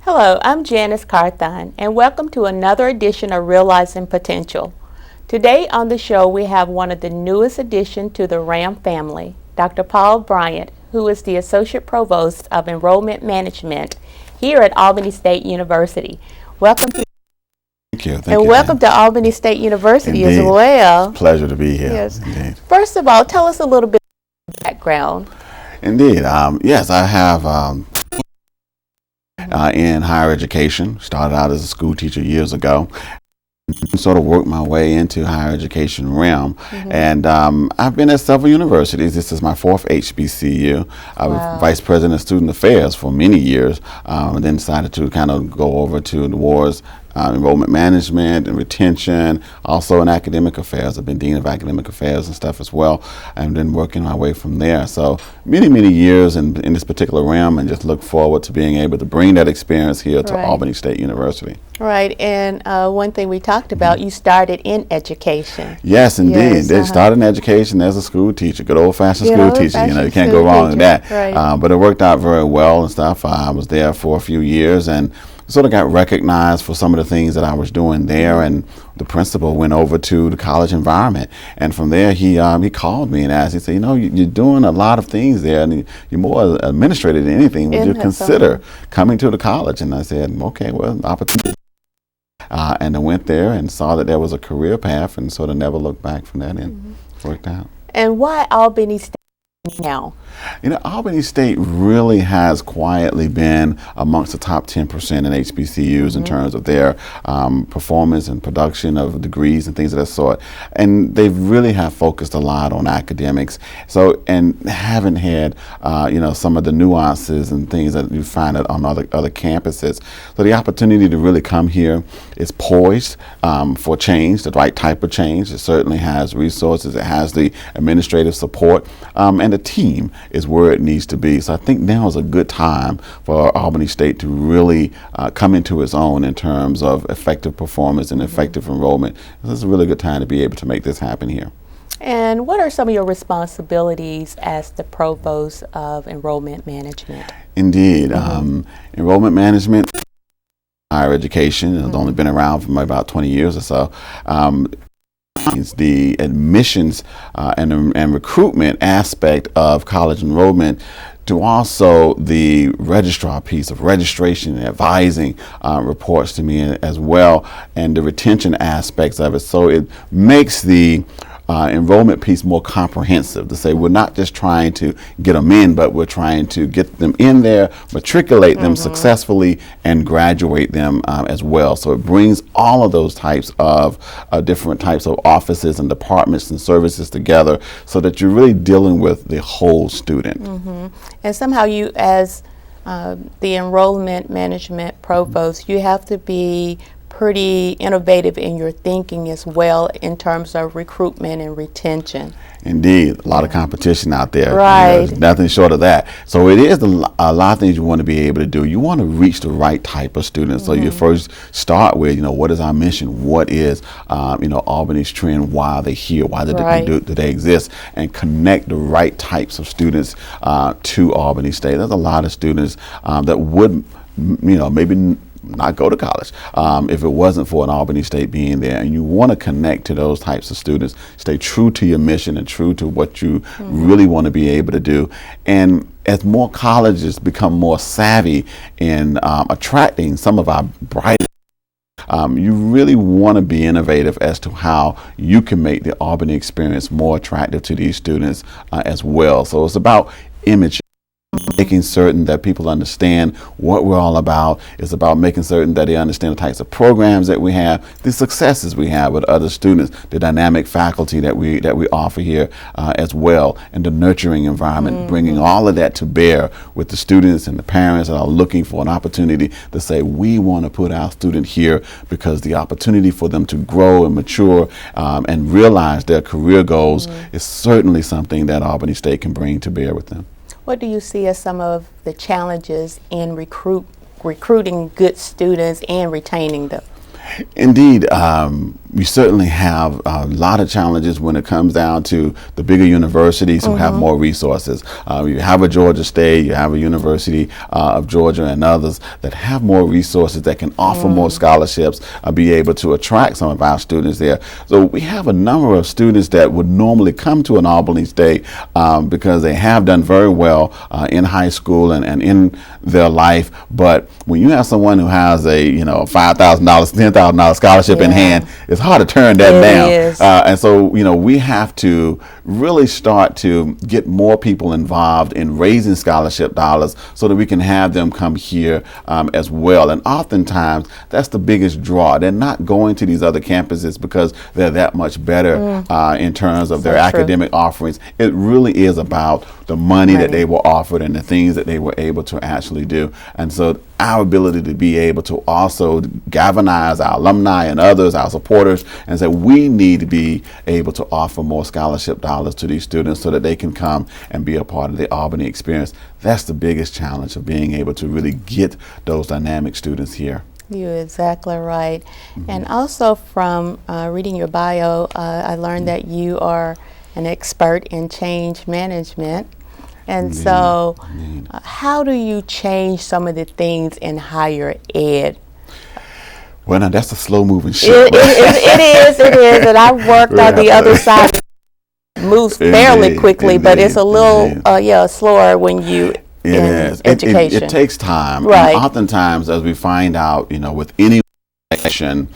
Hello, I'm Janis Carthon, and welcome to another edition of Realizing Potential. Today on the show, we have one of the newest additions to the RAM family, Dr. Paul Bryant, who is the Associate Provost of Enrollment Management here at Albany State University. Welcome to Thank you. and welcome to Albany State University Indeed. as well. Pleasure to be here. Yes. Indeed. First of all, tell us a little bit of your background. Indeed. Yes, I have in higher education. Started out as a school teacher years ago. Sort of worked my way into higher education realm, and I've been at several universities. This is my fourth HBCU. I was Vice President of Student Affairs for many years, and then decided to kind of go over to the wards. Enrollment management and retention, also in academic affairs. I've been Dean of Academic Affairs and stuff as well, and been working my way from there. So many years in this particular realm, and just look forward to being able to bring that experience here to Albany State University. Right, and one thing we talked about, you started in education. Yes, indeed. They started in education as a school teacher, good old-fashioned school teacher. You know, you can't go wrong with that. Right. But it worked out very well and stuff. I was there for a few years and sort of got recognized for some of the things that I was doing there, and the principal went over to the college environment, and from there he called me and asked, he said, you know, you're doing a lot of things there, and you're more administrative than anything. Would you consider coming to the college? And I said, okay, well, opportunity. And I went there and saw that there was a career path, and sort of never looked back from that, and worked out. And why Albany State now? You know, Albany State really has quietly been amongst the top 10% in HBCUs in terms of their performance and production of degrees and things of that sort. And they really have focused a lot on academics. So, and haven't had, you know, some of the nuances and things that you find on other campuses. So the opportunity to really come here is poised for change, the right type of change. It certainly has resources. It has the administrative support, and the team is where it needs to be. So I think now is a good time for Albany State to really come into its own in terms of effective performance and effective enrollment. This is a really good time to be able to make this happen here. And what are some of your responsibilities as the Provost of Enrollment Management? Indeed. Enrollment management, higher education, has only been around for about 20 years or so. It's the admissions and recruitment aspect of college enrollment, to also the registrar piece of registration and advising reports to me as well, and the retention aspects of it. So it makes the enrollment piece more comprehensive, to say we're not just trying to get them in, but we're trying to get them in there, matriculate them successfully, and graduate them as well. So it brings all of those types of different types of offices and departments and services together, so that you're really dealing with the whole student. And somehow you, as the Enrollment Management Provost, you have to be pretty innovative in your thinking as well in terms of recruitment and retention. Indeed, a lot of competition out there. Right. You know, nothing short of that. So it is a lot of things you want to be able to do. You want to reach the right type of students. So you first start with, you know, what is our mission? What is, you know, Albany's trend? Why are they here? Why do they exist? And connect the right types of students to Albany State. There's a lot of students that would, you know, maybe not go to college if it wasn't for an Albany State being there. And you want to connect to those types of students, stay true to your mission and true to what you really want to be able to do. And as more colleges become more savvy in attracting some of our brightest, you really want to be innovative as to how you can make the Albany experience more attractive to these students as well. So it's about image. making certain that people understand what we're all about. It's about making certain that they understand the types of programs that we have, the successes we have with other students, the dynamic faculty that we offer here as well, and the nurturing environment, bringing all of that to bear with the students and the parents that are looking for an opportunity to say, we want to put our student here because the opportunity for them to grow and mature and realize their career goals is certainly something that Albany State can bring to bear with them. What do you see as some of the challenges in recruiting good students and retaining them? Indeed, we certainly have a lot of challenges when it comes down to the bigger universities who have more resources. You have a Georgia State, you have a University of Georgia and others that have more resources that can offer more scholarships, be able to attract some of our students there. So we have a number of students that would normally come to an Albany State because they have done very well in high school and in their life. But when you have someone who has a $5,000, $10,000 scholarship in hand, it's hard to turn that down. And so, we have to really start to get more people involved in raising scholarship dollars so that we can have them come here as well. And oftentimes, that's the biggest draw. They're not going to these other campuses because they're that much better in terms of their academic offerings. It really is about the money that they were offered and the things that they were able to actually do. And so our ability to be able to also galvanize our alumni and others, our supporters, and say we need to be able to offer more scholarship dollars to these students so that they can come and be a part of the Albany experience. That's the biggest challenge of being able to really get those dynamic students here. You're exactly right. And also from reading your bio, I learned that you are an expert in change management. And so how do you change some of the things in higher ed? Well, now that's a slow-moving ship. It is. And I've worked on the other side. It moves fairly quickly, but it's a little slower when you in education. It takes time. Right. And oftentimes, as we find out, with any organization,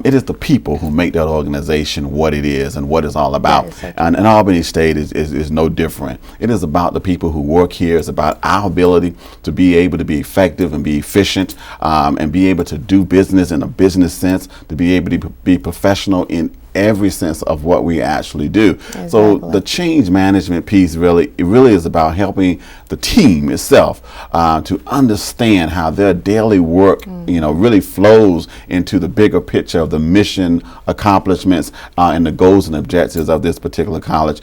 it is the people who make that organization what it is and what it's all about. And Albany State is no different. It is about the people who work here. It's about our ability to be able to be effective and be efficient and be able to do business in a business sense, to be able to be professional in every sense of what we actually do. Exactly. So the change management piece really is about helping the team itself to understand how their daily work really flows into the bigger picture of the mission, accomplishments, and the goals and objectives of this particular college.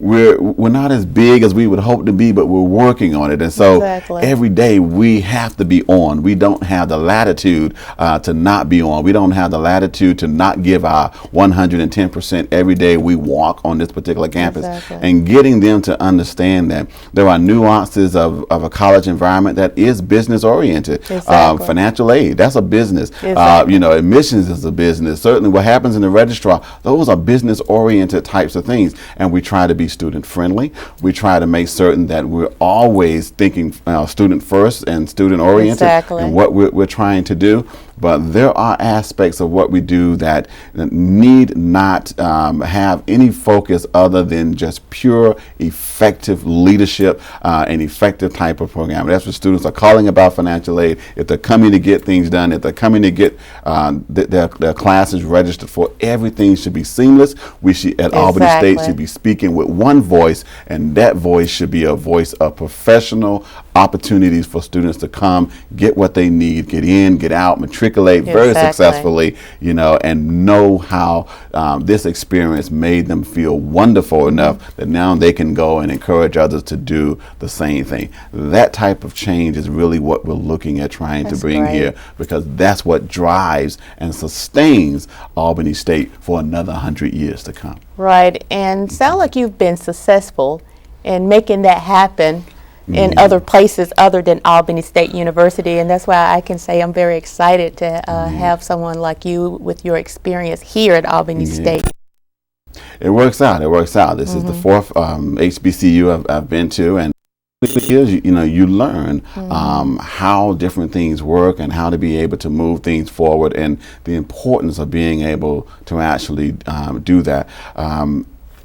We're not as big as we would hope to be, but we're working on it. And so every day we have to be on. We don't have the latitude to not be on. We don't have the latitude to not give our 110% every day we walk on this particular campus. And getting them to understand that there are nuances of a college environment that is business oriented. Financial aid, that's a business. Admissions is a business. Certainly what happens in the registrar, those are business oriented types of things. And we try to be student friendly. We try to make certain that we're always thinking student first and student oriented in what we're trying to do. But there are aspects of what we do that need not have any focus other than just pure effective leadership and effective type of program. That's what students are calling about financial aid. If they're coming to get things done, if they're coming to get their classes registered for, everything should be seamless. We should, at Albany State, should be speaking with one voice, and that voice should be a voice of professional opportunities for students to come, get what they need, get in, get out, matriculate very successfully, and know how this experience made them feel wonderful enough that now they can go and encourage others to do the same thing. That type of change is really what we're looking at trying to bring here, because that's what drives and sustains Albany State for another 100 years to come. Right, and sound like you've been successful in making that happen in other places other than Albany State University, and that's why I can say I'm very excited to have someone like you with your experience here at Albany State. It works out. This is the fourth HBCU I've been to, and you learn how different things work and how to be able to move things forward, and the importance of being able to actually do that.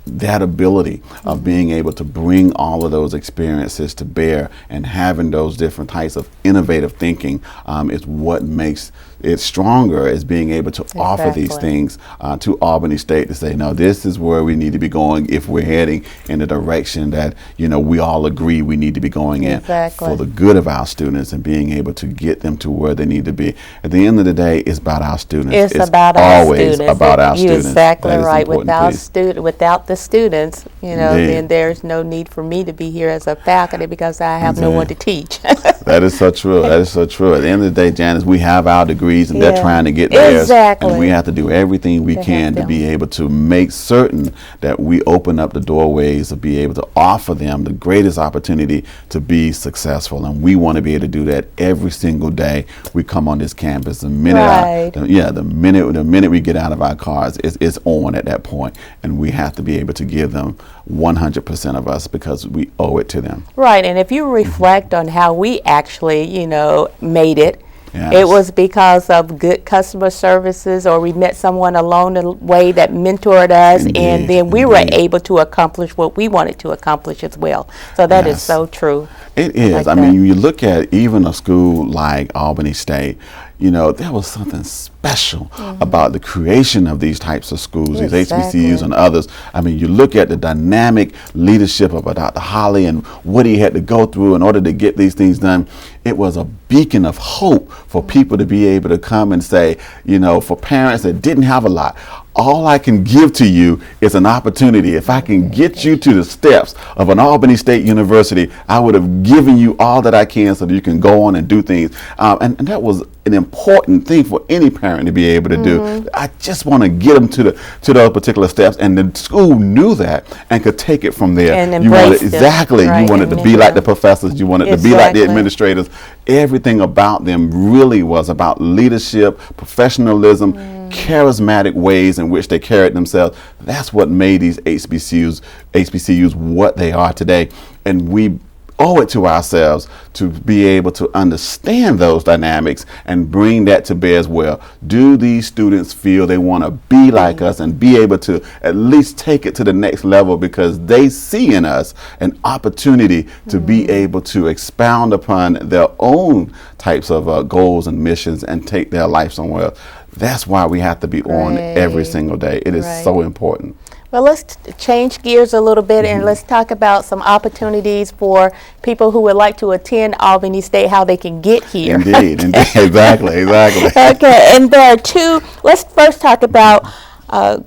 that ability of being able to bring all of those experiences to bear and having those different types of innovative thinking is what makes it stronger, is being able to offer these things to Albany State to say, no, this is where we need to be going if we're heading in the direction that, you know, we all agree we need to be going in for the good of our students, and being able to get them to where they need to be. At the end of the day, it's about our students. It's about always about our students. You're exactly right. Without the students, you know, then there's no need for me to be here as a faculty, because I have no one to teach. That is so true. That is so true. At the end of the day, Janis, we have our degrees, and they're trying to get theirs. And we have to do everything we can to be able to make certain that we open up the doorways to be able to offer them the greatest opportunity to be successful. And we want to be able to do that every single day we come on this campus. The minute the minute we get out of our cars, it's on at that point, and we have to be able to give them 100% of us, because we owe it to them. Right, and if you reflect on how we actually, you know, made it, it was because of good customer services, or we met someone along the way that mentored us, and then we were able to accomplish what we wanted to accomplish as well. So that is so true. It is. I mean, you look at even a school like Albany State, you know, there was something special about the creation of these types of schools, these HBCUs and others. I mean, you look at the dynamic leadership of Dr. Holly and what he had to go through in order to get these things done. It was a beacon of hope for people to be able to come and say, you know, for parents that didn't have a lot, all I can give to you is an opportunity. If I can get you to the steps of an Albany State University, I would have given you all that I can so that you can go on and do things. And that was an important thing for any parent to be able to do. I just want to get them to those particular steps, and the school knew that and could take it from there. And embrace it. You wanted to be like the professors. You wanted to be like the administrators. Everything about them really was about leadership, professionalism, charismatic ways in which they carried themselves. That's what made these HBCUs what they are today. And we owe it to ourselves to be able to understand those dynamics and bring that to bear as well. Do these students feel they want to be like us and be able to at least take it to the next level, because they see in us an opportunity to be able to expound upon their own types of goals and missions and take their life somewhere else. That's why we have to be on every single day. It is so important. Well, let's change gears a little bit and let's talk about some opportunities for people who would like to attend Albany State, how they can get here. Indeed, exactly. Okay, and there are two. Let's first talk about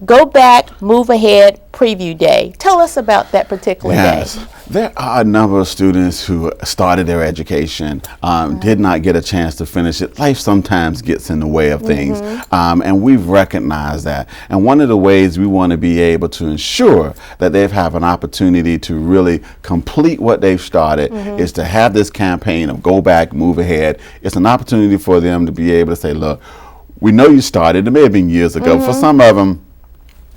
Go Back, Move Ahead Preview Day. Tell us about that particular day. There are a number of students who started their education, did not get a chance to finish it. Life sometimes gets in the way of things, and we've recognized that. And one of the ways we want to be able to ensure that they have an opportunity to really complete what they've started is to have this campaign of Go Back, Move Ahead. It's an opportunity for them to be able to say, look, we know you started. It may have been years ago. For some of them,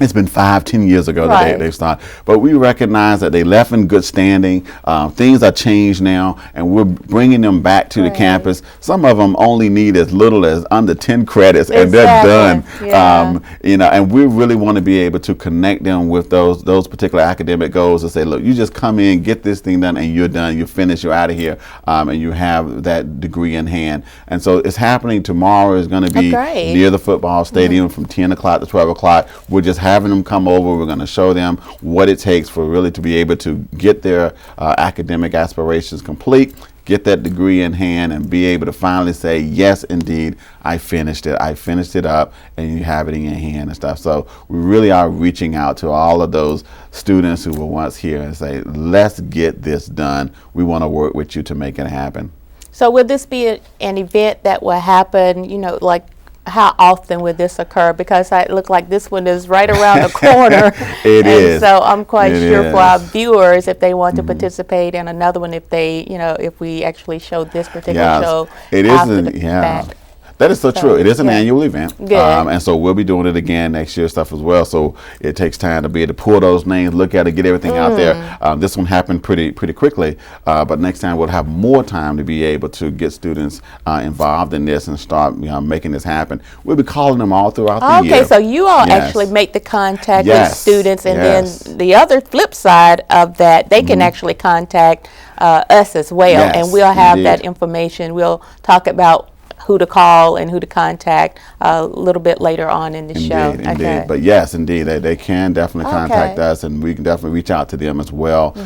it's been 5-10 years ago that they've started. But we recognize that they left in good standing. Things are changed now, and we're bringing them back to the campus. Some of them only need as little as under 10 credits, and they're done. You know, and we really want to be able to connect them with those particular academic goals and say, look, you just come in, get this thing done, and you're done. You're finished. You're out of here, and you have that degree in hand. And so it's happening tomorrow. It's going to be near the football stadium from 10 o'clock to 12 o'clock. We're just having them come over. We're going to show them what it takes for really to be able to get their academic aspirations complete, get that degree in hand, and be able to finally say, yes, indeed, I finished it. I finished it up, and you have it in your hand and stuff. So we really are reaching out to all of those students who were once here and say, let's get this done. We want to work with you to make it happen. So will this be an event that will happen, you know, like how often would this occur? Because it look like this one is right around the corner. It is. So I'm quite sure for our viewers, if they want to participate in another one, if they, you know, if we actually show this particular show it after isn't, the fact. That is so true. It is an annual event. Good. And so we'll be doing it again next year stuff as well. So it takes time to be able to pull those names, look at it, get everything out there. This one happened pretty quickly. But next time we'll have more time to be able to get students involved in this and start making this happen. We'll be calling them all throughout the year. Okay, so you all actually make the contact with students, and then the other flip side of that, they can actually contact us as well, and we'll have that information. We'll talk about who to call and who to contact a little bit later on in the show. Indeed. But yes, indeed, they can definitely contact us, and we can definitely reach out to them as well.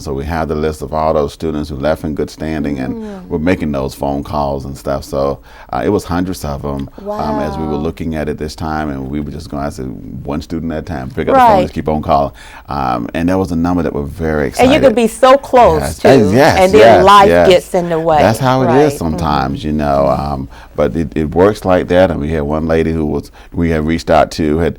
So we have the list of all those students who left in good standing, and we're making those phone calls and stuff. So it was hundreds of them as we were looking at it this time, and we were just going to say one student at a time, pick up the phone, just keep on calling. And there was a number that were very excited. And you could be so close too, and then life gets in the way. That's how it is sometimes, you know. But it works like that. And we had one lady who we had reached out to,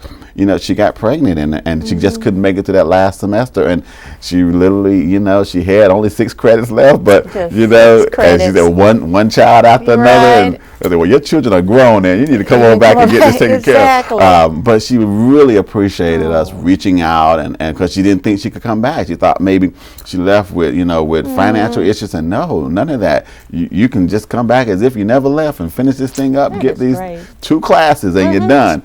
she got pregnant, and she just couldn't make it to that last semester, and she literally, she had only 6 credits left, but and she said one child after another, and I said, well, your children are grown, and you need to come on back and get this taken care of. But she really appreciated us reaching out, and because she didn't think she could come back. She thought maybe she left with with financial issues, and no, none of that. You can just come back as if you never left and finish this thing up, get these 2 classes, and you're done.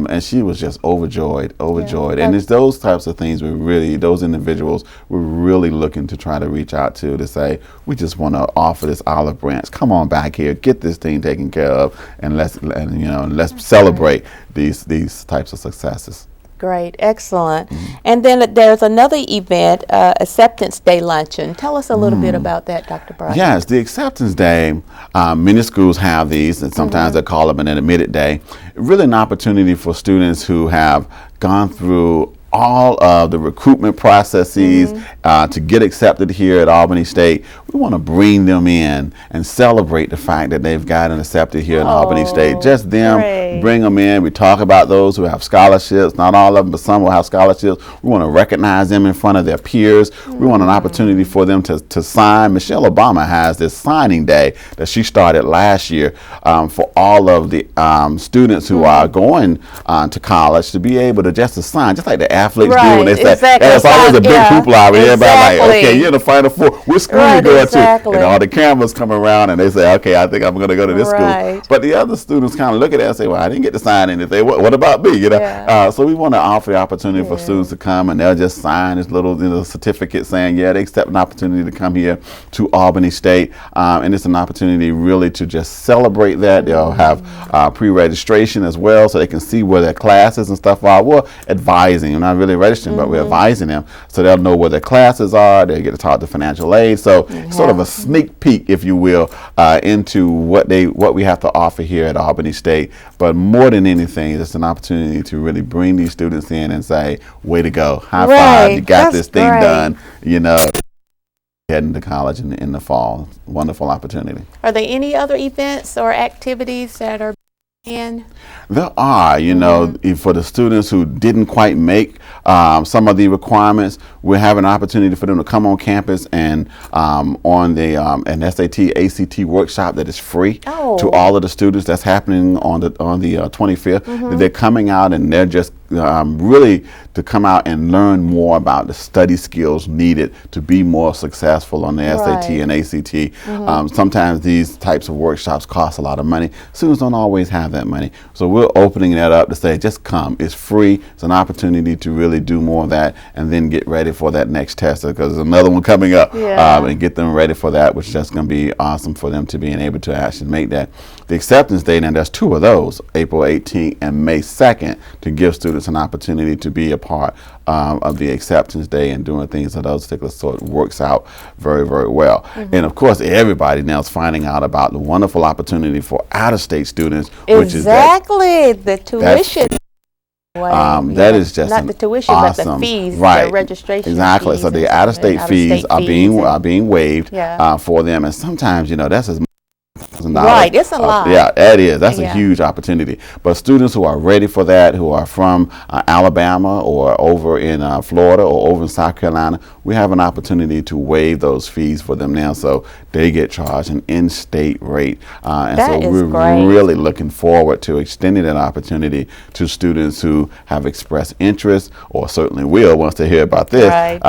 And she was just overjoyed. And it's those types of things those individuals we're really looking to try to reach out to say, we just want to offer this olive branch. Come on back here, get this thing taken care of, and let's celebrate these types of successes. Great, excellent. And then there's another event, Acceptance Day Luncheon. Tell us a little bit about that, Dr. Bryant. Yes, the Acceptance Day, many schools have these, and sometimes they call them an admitted day. Really an opportunity for students who have gone through all of the recruitment processes to get accepted here at Albany State. We want to bring them in and celebrate the fact that they've gotten accepted here at Albany State. Just them, bring them in. We talk about those who have scholarships. Not all of them, but some will have scholarships. We want to recognize them in front of their peers. We want an opportunity for them to sign. Michelle Obama has this signing day that she started last year for all of the students who are going to college to be able to just sign, just like the athletes do when they say, it's always a big hoopla. Everybody like, okay, you're in the Final Four. What school you going to? And all the cameras come around and they say, okay, I think I'm going to go to this school. But the other students kind of look at that and say, well, I didn't get to sign anything. What about me? So we want to offer the opportunity for students to come, and they'll just sign this little certificate saying, they accept an opportunity to come here to Albany State. And it's an opportunity really to just celebrate that. They'll have pre-registration as well, so they can see where their classes and stuff are. We're advising. We're not really registering, but we're advising them, so they'll know where their classes are. They get to talk to financial aid. So sort of a sneak peek, if you will, into what we have to offer here at Albany State. But more than anything, it's an opportunity to really bring these students in and say, way to go, high five, you got this thing done, heading to college in the fall. Wonderful opportunity. Are there any other events or activities that are in? There are, for the students who didn't quite make some of the requirements, we have an opportunity for them to come on campus and on the an SAT, ACT workshop that is free to all of the students. That's happening on the 25th. They're coming out, and they're just really to come out and learn more about the study skills needed to be more successful on the SAT and ACT. Sometimes these types of workshops cost a lot of money. Students don't always have that money. So we're opening that up to say, just come. It's free. It's an opportunity to really do more of that and then get ready for that next test, because there's another one coming up, and get them ready for that, which is just going to be awesome for them to being able to actually make that. The acceptance day, and there's 2 of those, April 18th and May 2nd, to give students an opportunity to be a part of the acceptance day and doing things of those particular sort works out very, very well. And of course, everybody now is finding out about the wonderful opportunity for out-of-state students, which is the tuition. That is just not the tuition, awesome, but the fees, the registration. Exactly. Fees, so the out-of-state fees are being waived for them, and sometimes that's as much as $50,000. Right, it's a lot. Yeah, that is. That's Yeah. a huge opportunity. But students who are ready for that, who are from Alabama or over in Florida or over in South Carolina, we have an opportunity to waive those fees for them now, so they get charged an in-state rate. And That so is we're great. really looking forward to extending that opportunity to students who have expressed interest, or certainly will once they hear about this, Right.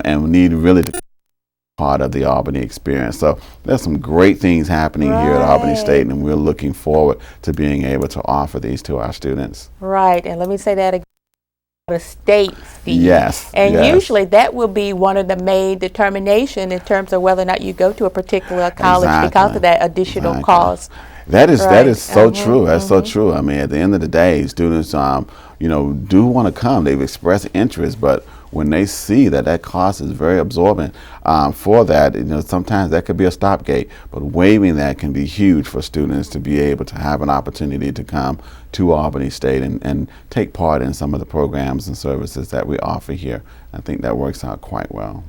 and need really to part of the Albany experience. So there's some great things happening here at Albany State, and we're looking forward to being able to offer these to our students. Right, and let me say that again. The state fee. Yes. And yes. usually that will be one of the main determination in terms of whether or not you go to a particular college because of that additional cost. That is Right. so true. That's so true. I mean, at the end of the day, students, do want to come. They've expressed interest, but when they see that cost is very absorbent for that, sometimes that could be a stopgate. But waiving that can be huge for students to be able to have an opportunity to come to Albany State and take part in some of the programs and services that we offer here. I think that works out quite well.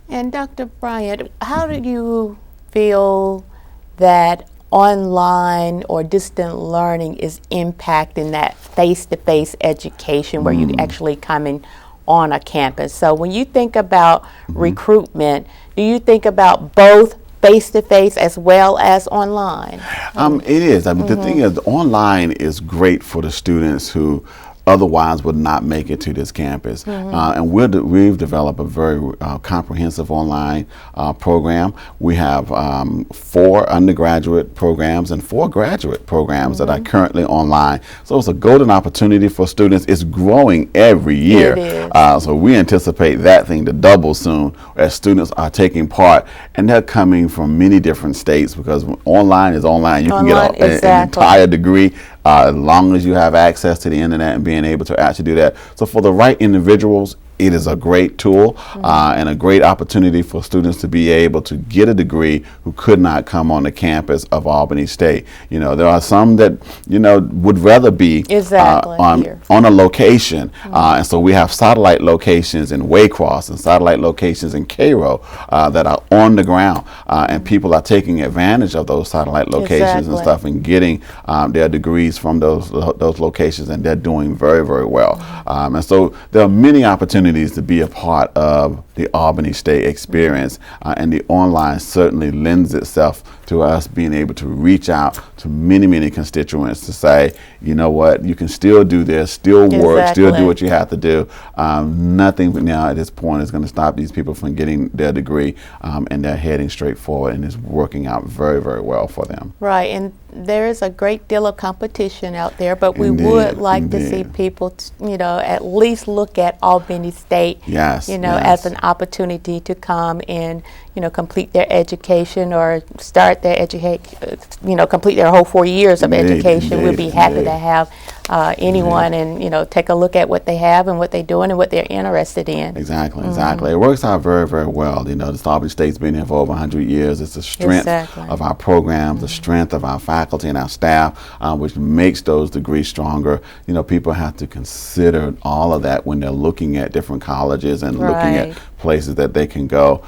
And Dr. Bryant, how do you feel that online or distant learning is impacting that face-to-face education where you actually coming on a campus? So when you think about recruitment, do you think about both face-to-face as well as online? It is. I mean, the thing is, online is great for the students who otherwise would not make it to this campus. And we've developed a very comprehensive online program. We have 4 undergraduate programs and 4 graduate programs that are currently online. So it's a golden opportunity for students. It's growing every year. It is. So we anticipate that thing to double soon as students are taking part. And they're coming from many different states, because online is online. You can get an entire degree as long as you have access to the internet and being able to actually do that. So for the right individuals, it is a great tool and a great opportunity for students to be able to get a degree who could not come on the campus of Albany State. There are some that would rather be on a location, and so we have satellite locations in Waycross and satellite locations in Cairo that are on the ground, and people are taking advantage of those satellite locations and stuff and getting their degrees from those locations, and they're doing very, very well. And so there are many opportunities to be a part of the Albany State experience, and the online certainly lends itself to us being able to reach out to many, many constituents to say, you know what, you can still do this, still work, still do what you have to do. Nothing now at this point is going to stop these people from getting their degree, and they're heading straight forward, and it's working out very, very well for them. Right, and there is a great deal of competition out there, but we would like to see people, at least look at Albany State, as an opportunity to come and, complete their education or start their complete their whole 4 years of education. We'd be happy to have anyone and, take a look at what they have and what they're doing and what they're interested in. Exactly. It works out very, very well. The Albany State's been here for over 100 years. It's the strength of our programs, the strength of our faculty and our staff, which makes those degrees stronger. People have to consider all of that when they're looking at different colleges and looking at places that they can go.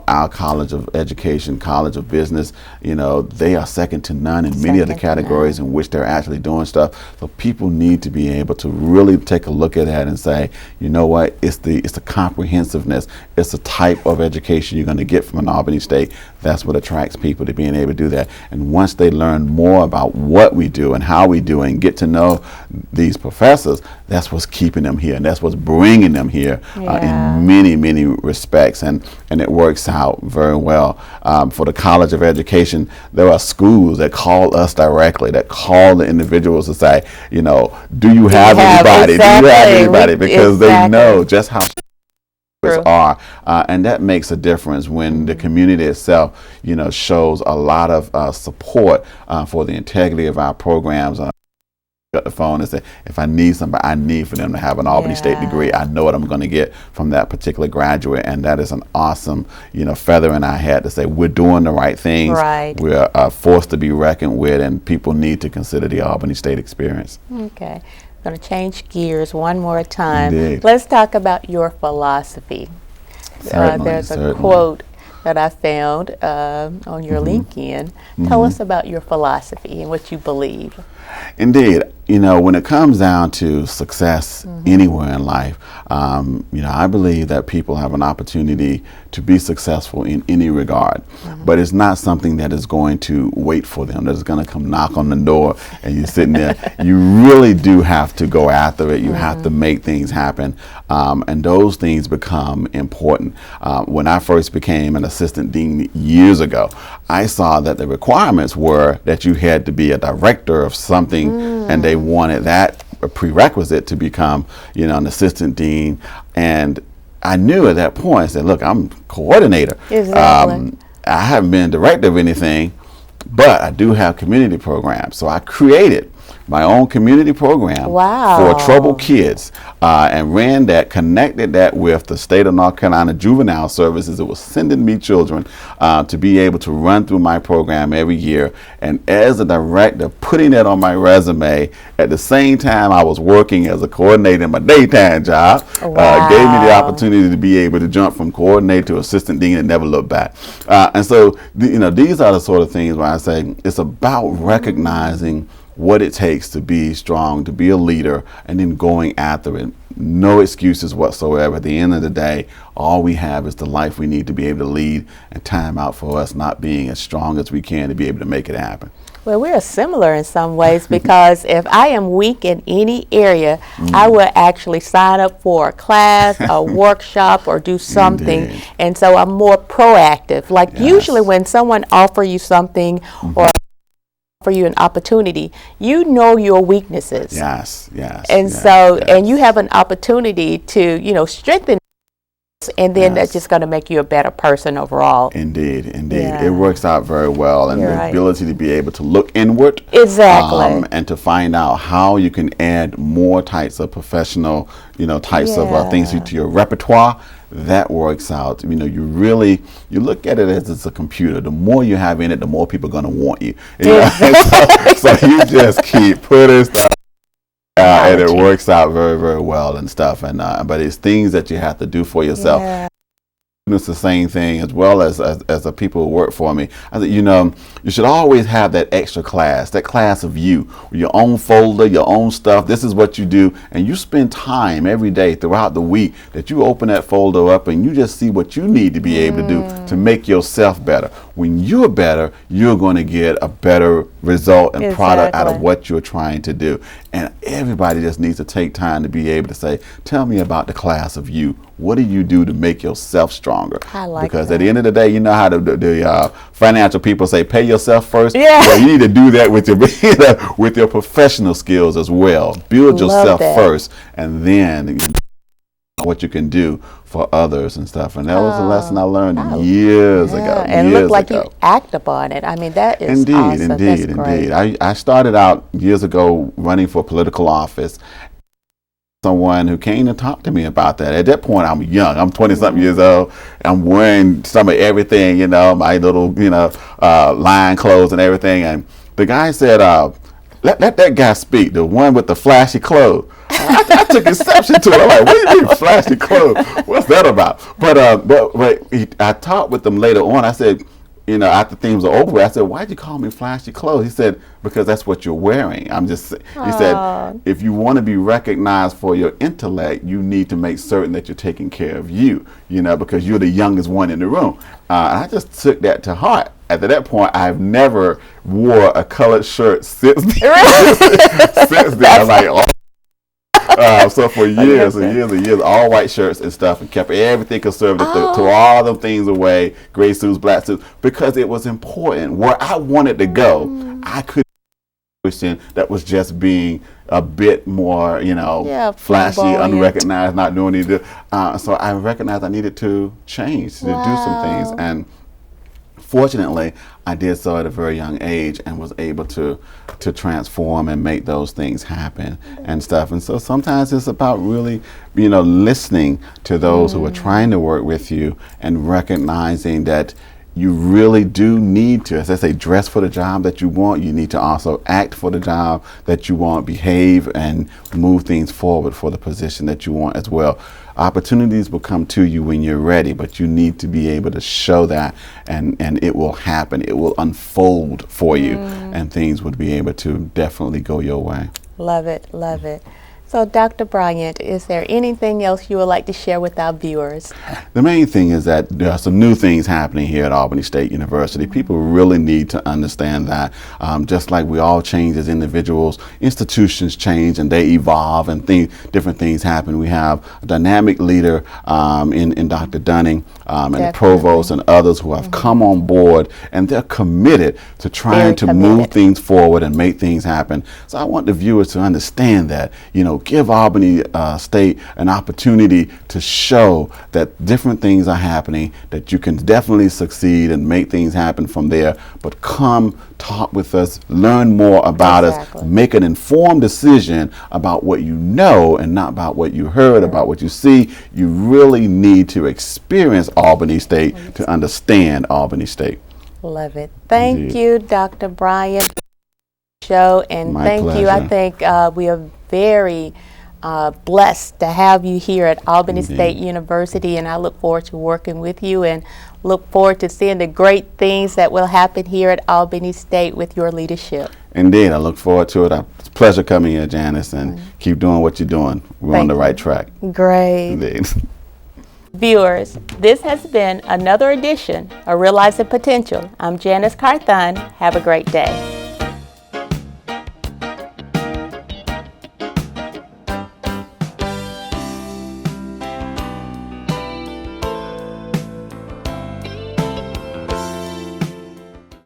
Our College of Education, College of Business, they are second to none in many of the categories in which they're actually doing stuff. So people need to be able to really take a look at that and say, you know what, it's the comprehensiveness, it's the type of education you're going to get from an Albany State. That's what attracts people to being able to do that. And once they learn more about what we do and how we do and get to know these professors, that's what's keeping them here, and that's what's bringing them here in many, many respects, and it works out very well. For the College of Education, there are schools that call us directly, that call the individuals to say, do you have anybody? Do you have anybody? Because they know just how are, and that makes a difference when the community itself, shows a lot of support for the integrity of our programs. Got the phone and say, if I need somebody, I need for them to have an Albany State degree. I know what I'm going to get from that particular graduate, and that is an awesome, feather in our hat to say we're doing the right things. We're a force to be reckoned with, and people need to consider the Albany State experience. Okay, I'm going to change gears one more time. Indeed. Let's talk about your philosophy. There's a quote that I found on your LinkedIn. Tell us about your philosophy and what you believe. Indeed. When it comes down to success anywhere in life, I believe that people have an opportunity to be successful in any regard, but it's not something that is going to wait for them, that is going to come knock on the door and you're sitting there. You really do have to go after it. You have to make things happen, and those things become important. When I first became an assistant dean years ago, I saw that the requirements were that you had to be a director of something, and they wanted that a prerequisite to become, an assistant dean. And I knew at that point, I said, look, I'm coordinator. Exactly. I haven't been director of anything, but I do have community programs. So I created my own community program for troubled kids, and ran that, connected that with the state of North Carolina Juvenile Services. It was sending me children to be able to run through my program every year. And as a director, putting that on my resume at the same time I was working as a coordinator in my daytime job, gave me the opportunity to be able to jump from coordinator to assistant dean and never look back. And so, these are the sort of things where I say it's about recognizing what it takes to be strong, to be a leader, and then going after it. No excuses whatsoever. At the end of the day, all we have is the life we need to be able to lead, and time out for us not being as strong as we can to be able to make it happen. Well, we're similar in some ways, because if I am weak in any area, I will actually sign up for a class, a workshop, or do something. Indeed. And so I'm more proactive. Like usually when someone offers you something or for you an opportunity, you know your weaknesses. Yes. And you have an opportunity to, strengthen, and then that's just going to make you a better person overall. Indeed. It works out very well, and the ability to be able to look inward, and to find out how you can add more types of professional, types of things to your repertoire. That works out. You look at it as it's a computer. The more you have in it, the more people are going to want you. So you just keep putting stuff out, and it works out very, very well and stuff. And but it's things that you have to do for yourself. It's the same thing as well as the people who work for me. I said, you should always have that extra class, that class of you, your own folder, your own stuff. This is what you do, and you spend time every day throughout the week that you open that folder up and you just see what you need to be able to do to make yourself better. When you're better, you're going to get a better result and product out of what you're trying to do. And everybody just needs to take time to be able to say, tell me about the class of you. What do you do to make yourself stronger? Because at the end of the day, you know how the financial people say, pay yourself first. Well, you need to do that with your with your professional skills as well. Build yourself first, and then what you can do for others and stuff. And that was a lesson I learned years ago. And look like you act upon it. I mean, that is awesome. Indeed. I started out years ago running for political office. Someone who came to talk to me about that. At that point, I'm young. I'm 20-something years old. I'm wearing some of everything, my little, line clothes and everything. And the guy said, let that guy speak, the one with the flashy clothes. I took exception to it. I'm like, what do you mean flashy clothes? What's that about? But I talked with them later on. I said, after things were over, I said, why'd you call me flashy clothes? He said, because that's what you're wearing. He said, if you want to be recognized for your intellect, you need to make certain that you're taking care of you, because you're the youngest one in the room. And I just took that to heart. After that point, I've never wore a colored shirt since then. Since then, I was like, so for years and years and years, all white shirts and stuff, and kept everything conservative, to all the things away, gray suits, black suits, because it was important. Where I wanted to go, I couldn't question that was just being a bit more, flashy, unrecognized, not doing anything. So I recognized I needed to change, to do some things. And fortunately, I did so at a very young age and was able to transform and make those things happen and stuff. And so sometimes it's about really, listening to those who are trying to work with you and recognizing that you really do need to, as I say, dress for the job that you want. You need to also act for the job that you want, behave and move things forward for the position that you want as well. Opportunities will come to you when you're ready, but you need to be able to show that, and it will happen. It will unfold for you, and things would be able to definitely go your way. Love it, love it. So, Dr. Bryant, is there anything else you would like to share with our viewers? The main thing is that there are some new things happening here at Albany State University. People really need to understand that just like we all change as individuals, institutions change and they evolve, and different things happen. We have a dynamic leader in Dr. Dunning and the Provost and others who have come on board, and they're committed to trying to move things forward and make things happen. So I want the viewers to understand that, give Albany State an opportunity to show that different things are happening, that you can definitely succeed and make things happen from there. But come talk with us, learn more about us, make an informed decision about what you know and not about what you heard, about what you see. You really need to experience Albany State to understand Albany State. Love it. Thank you, Dr. Bryant. Show, and thank you. I think we are very blessed to have you here at Albany State University, and I look forward to working with you and look forward to seeing the great things that will happen here at Albany State with your leadership. Indeed, I look forward to it. It's a pleasure coming here, Janis, and keep doing what you're doing. We're on the right track. Great. Indeed. Viewers, this has been another edition of Realizing Potential. I'm Janis Carthon. Have a great day.